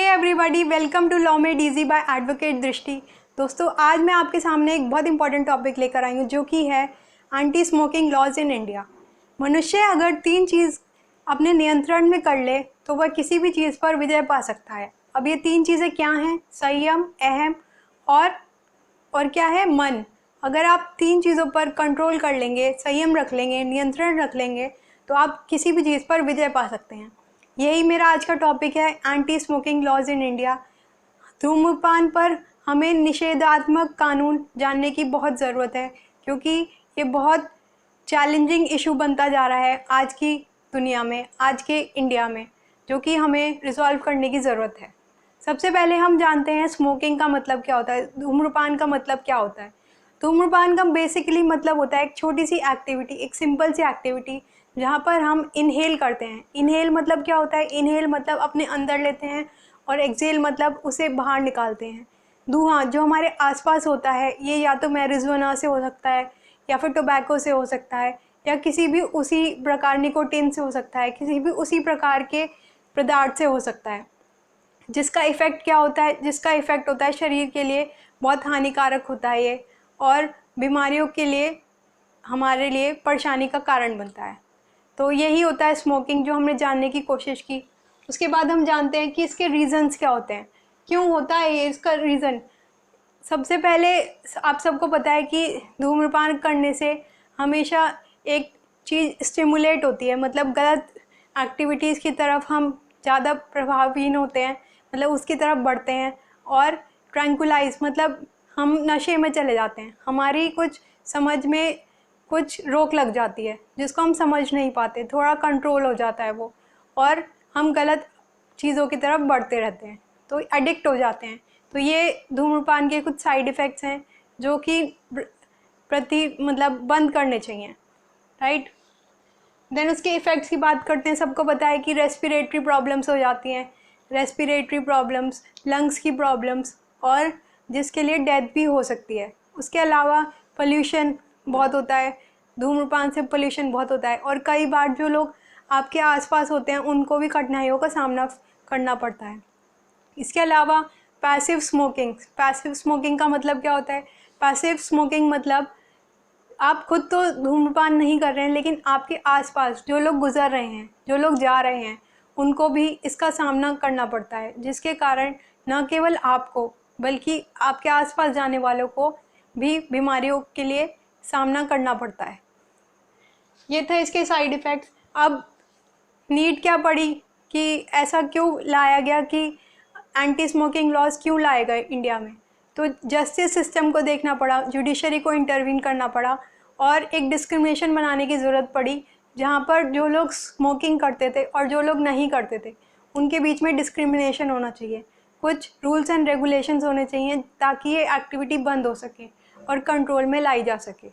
Everybody, welcome to law made easy by advocate Drishti. दोस्तों, आज मैं आपके सामने एक बहुत इंपॉर्टेंट टॉपिक लेकर आई हूँ जो कि है anti smoking laws in India. मनुष्य अगर 3 चीज़ अपने नियंत्रण में कर ले तो वह किसी भी चीज़ पर विजय पा सकता है। अब ये 3 चीज़ें क्या हैं? संयम, अहम और क्या है? मन। अगर आप 3 चीज़ों पर कंट्रोल कर लेंगे, संयम रख लेंगे, नियंत्रण रख लेंगे, तो आप किसी भी चीज़ पर विजय पा सकते हैं। यही मेरा आज का टॉपिक है, anti smoking laws in India. धूम्रपान पर हमें निषेधात्मक कानून जानने की बहुत ज़रूरत है, क्योंकि ये बहुत चैलेंजिंग इशू बनता जा रहा है आज की दुनिया में, आज के इंडिया में, जो कि हमें रिजॉल्व करने की ज़रूरत है। सबसे पहले हम जानते हैं स्मोकिंग का मतलब क्या होता है, धूम्रपान का मतलब क्या होता है। धूम्रपान का बेसिकली मतलब होता है एक छोटी सी एक्टिविटी, एक सिंपल सी एक्टिविटी जहाँ पर हम इनहेल करते हैं। इनहेल मतलब क्या होता है? इनहेल मतलब अपने अंदर लेते हैं और एक्सहेल मतलब उसे बाहर निकालते हैं। धुआं जो हमारे आसपास होता है, ये या तो मैरिजुआना से हो सकता है, या फिर टोबैको से हो सकता है, या किसी भी उसी प्रकार निकोटीन से हो सकता है, किसी भी उसी प्रकार के पदार्थ से हो सकता है, जिसका इफ़ेक्ट क्या होता है? जिसका इफ़ेक्ट होता है शरीर के लिए बहुत हानिकारक होता है ये, और बीमारियों के लिए, हमारे लिए परेशानी का कारण बनता है। तो यही होता है स्मोकिंग, जो हमने जानने की कोशिश की। उसके बाद हम जानते हैं कि इसके रीज़न्स क्या होते हैं, क्यों होता है ये, इसका रीज़न। सबसे पहले आप सबको पता है कि धूम्रपान करने से हमेशा एक चीज़ स्टिमुलेट होती है, मतलब गलत एक्टिविटीज़ की तरफ हम ज़्यादा प्रभावहीन होते हैं, मतलब उसकी तरफ बढ़ते हैं। और ट्रैंकुलाइज मतलब हम नशे में चले जाते हैं, हमारी कुछ समझ में कुछ रोक लग जाती है जिसको हम समझ नहीं पाते, थोड़ा कंट्रोल हो जाता है वो, और हम गलत चीज़ों की तरफ बढ़ते रहते हैं, तो एडिक्ट हो जाते हैं। तो ये धूम्रपान के कुछ साइड इफ़ेक्ट्स हैं जो कि मतलब बंद करने चाहिए, राइट। देन उसके इफ़ेक्ट्स की बात करते हैं। सबको पता है कि रेस्पिरेटरी प्रॉब्लम्स हो जाती हैं, रेस्पिरेटरी प्रॉब्लम्स, लंग्स की प्रॉब्लम्स, और जिसके लिए डेथ भी हो सकती है। उसके अलावा पोल्यूशन बहुत होता है, धूम्रपान से पोल्यूशन बहुत होता है, और कई बार जो लोग आपके आसपास होते हैं उनको भी कठिनाइयों का सामना करना पड़ता है। इसके अलावा पैसिव स्मोकिंग का मतलब क्या होता है? पैसिव स्मोकिंग मतलब आप खुद तो धूम्रपान नहीं कर रहे हैं, लेकिन आपके आसपास जो लोग गुजर रहे हैं, जो लोग जा रहे हैं, उनको भी इसका सामना करना पड़ता है, जिसके कारण न केवल आपको बल्कि आपके आसपास जाने वालों को भी बीमारियों के लिए सामना करना पड़ता है। ये था इसके साइड इफ़ेक्ट्स। अब नीड क्या पड़ी कि ऐसा क्यों लाया गया कि एंटी स्मोकिंग लॉज क्यों लाए गए इंडिया में? तो जस्टिस सिस्टम को देखना पड़ा, जुडिशरी को इंटरवीन करना पड़ा, और एक डिस्क्रिमिनेशन बनाने की ज़रूरत पड़ी, जहाँ पर जो लोग स्मोकिंग करते थे और जो लोग नहीं करते थे उनके बीच में डिस्क्रिमिनेशन होना चाहिए। कुछ रूल्स एंड रेगुलेशंस होने चाहिए ताकि ये एक्टिविटी बंद हो सके और कंट्रोल में लाई जा सके।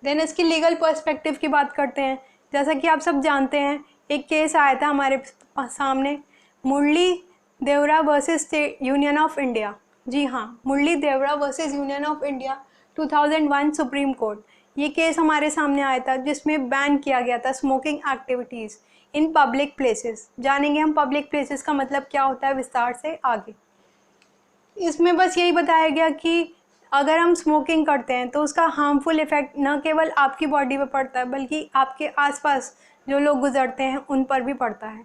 देन इसकी लीगल पर्सपेक्टिव की बात करते हैं। जैसा कि आप सब जानते हैं, एक केस आया था हमारे सामने, Murli Deora versus union of India. जी हाँ, Murli Deora versus union of India 2001 supreme court. ये केस हमारे सामने आया था जिसमें बैन किया गया था smoking activities in public places. जानेंगे हम पब्लिक प्लेसेस का मतलब क्या होता है विस्तार से आगे। इसमें बस यही बताया गया कि अगर हम स्मोकिंग करते हैं तो उसका हार्मफुल इफ़ेक्ट न केवल आपकी बॉडी पर पड़ता है, बल्कि आपके आसपास जो लोग गुजरते हैं उन पर भी पड़ता है।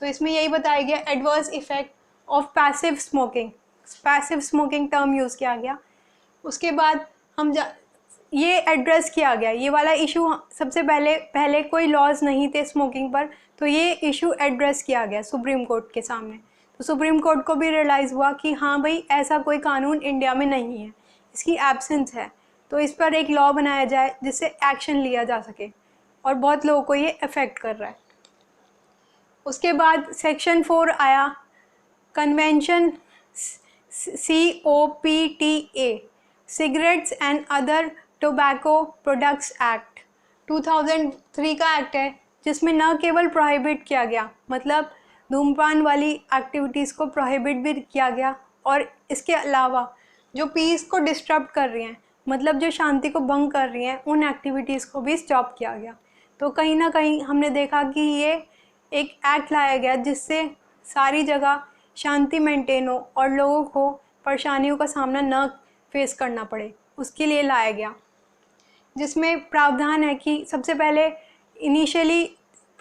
तो इसमें यही बताया गया adverse effect of passive smoking term use किया गया। उसके बाद ये एड्रेस किया गया, ये वाला इशू सबसे पहले कोई लॉज नहीं थे स्मोकिंग पर, तो ये इशू एड्रेस किया गया सुप्रीम कोर्ट के सामने। तो सुप्रीम कोर्ट को भी रियलाइज़ हुआ कि हाँ भाई, ऐसा कोई कानून इंडिया में नहीं है, इसकी एब्सेंस है, तो इस पर एक लॉ बनाया जाए जिससे एक्शन लिया जा सके, और बहुत लोगों को ये अफेक्ट कर रहा है। उसके बाद सेक्शन 4 आया, convention COPTA, cigarettes and other tobacco products act 2003 का एक्ट है, जिसमें न केवल प्रोहिबिट किया गया, मतलब धूम्रपान वाली एक्टिविटीज़ को प्रोहिबिट भी किया गया, और इसके अलावा जो पीस को डिस्टर्ब कर रही हैं, मतलब जो शांति को भंग कर रही हैं, उन एक्टिविटीज़ को भी स्टॉप किया गया। तो कहीं ना कहीं हमने देखा कि ये एक एक्ट लाया गया जिससे सारी जगह शांति मेंटेन हो और लोगों को परेशानियों का सामना न फेस करना पड़े, उसके लिए लाया गया। जिसमें प्रावधान है कि सबसे पहले इनिशियली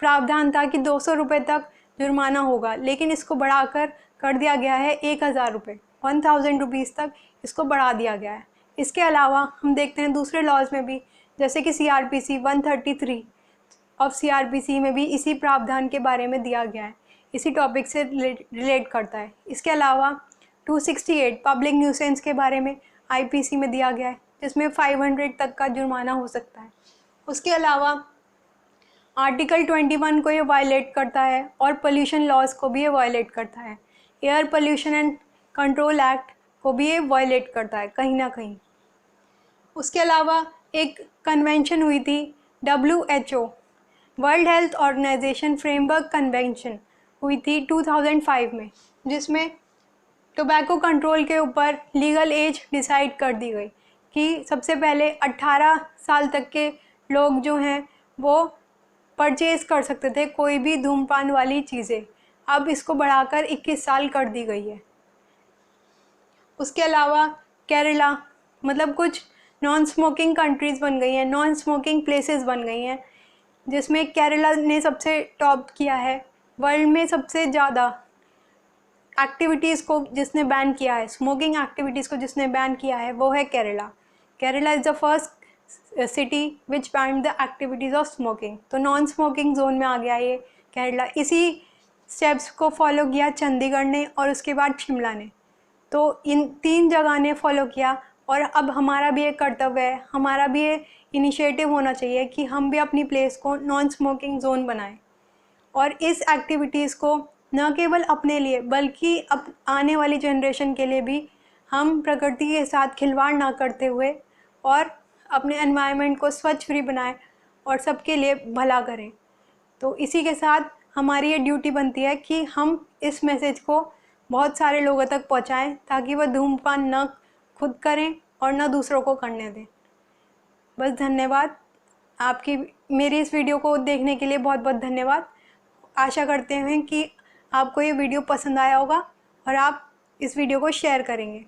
प्रावधान था कि 200 रुपये तक जुर्माना होगा, लेकिन इसको बढ़ाकर कर दिया गया है 1000 रुपये, 1000 रुपीज़ तक इसको बढ़ा दिया गया है। इसके अलावा हम देखते हैं दूसरे लॉज में भी, जैसे कि CRPC 133 ऑफ CRPC में भी इसी प्रावधान के बारे में दिया गया है, इसी टॉपिक से रिलेट करता है। इसके अलावा 268 पब्लिक न्यूसेंस के बारे में IPC में दिया गया है, जिसमें 500 तक का जुर्माना हो सकता है। उसके अलावा आर्टिकल 21 को ये वायलेट करता है और पोल्यूशन लॉज को भी ये वायलेट करता है। Air pollution and control act को भी ये वायलेट करता है कहीं ना कहीं। उसके अलावा एक कन्वेंशन हुई थी WHO world health organisation framework convention हुई थी 2005 में, जिसमें टोबैको कंट्रोल के ऊपर लीगल एज डिसाइड कर दी गई कि सबसे पहले 18 साल तक के लोग जो हैं वो परचेज़ कर सकते थे कोई भी धूम्रपान वाली चीज़ें, अब इसको बढ़ाकर 21 साल कर दी गई है। उसके अलावा केरला, मतलब कुछ नॉन स्मोकिंग कंट्रीज़ बन गई हैं, नॉन स्मोकिंग प्लेसेस बन गई हैं, जिसमें केरला ने सबसे टॉप किया है। वर्ल्ड में सबसे ज़्यादा एक्टिविटीज़ को जिसने बैन किया है, स्मोकिंग एक्टिविटीज़ को जिसने बैन किया है, वो है Kerala. Kerala is the first city which ban the activities of smoking. तो नॉन स्मोकिंग जोन में आ गया ये केरला। इसी स्टेप्स को फॉलो किया चंडीगढ़ ने और उसके बाद शिमला ने। तो इन 3 जगह ने फॉलो किया और अब हमारा भी एक कर्तव्य है, हमारा भी ये इनिशिएटिव होना चाहिए कि हम भी अपनी प्लेस को नॉन स्मोकिंग जोन बनाएं और इस एक्टिविटीज़ को न केवल अपने लिए बल्कि अब आने वाली जनरेशन के लिए भी हम प्रकृति के साथ खिलवाड़ ना करते हुए और अपने एनवायरनमेंट को स्वच्छ फ्री बनाएं और सबके लिए भला करें। तो इसी के साथ हमारी ये ड्यूटी बनती है कि हम इस मैसेज को बहुत सारे लोगों तक पहुंचाएं ताकि वह धूम्रपान न खुद करें और न दूसरों को करने दें। बस धन्यवाद आपकी, मेरी इस वीडियो को देखने के लिए बहुत बहुत धन्यवाद। आशा करते हैं कि आपको ये वीडियो पसंद आया होगा और आप इस वीडियो को शेयर करेंगे।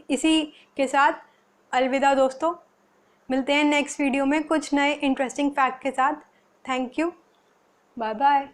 इसी के साथ अलविदा दोस्तों, मिलते हैं नेक्स्ट वीडियो में कुछ नए इंटरेस्टिंग फैक्ट के साथ। Thank you, bye bye.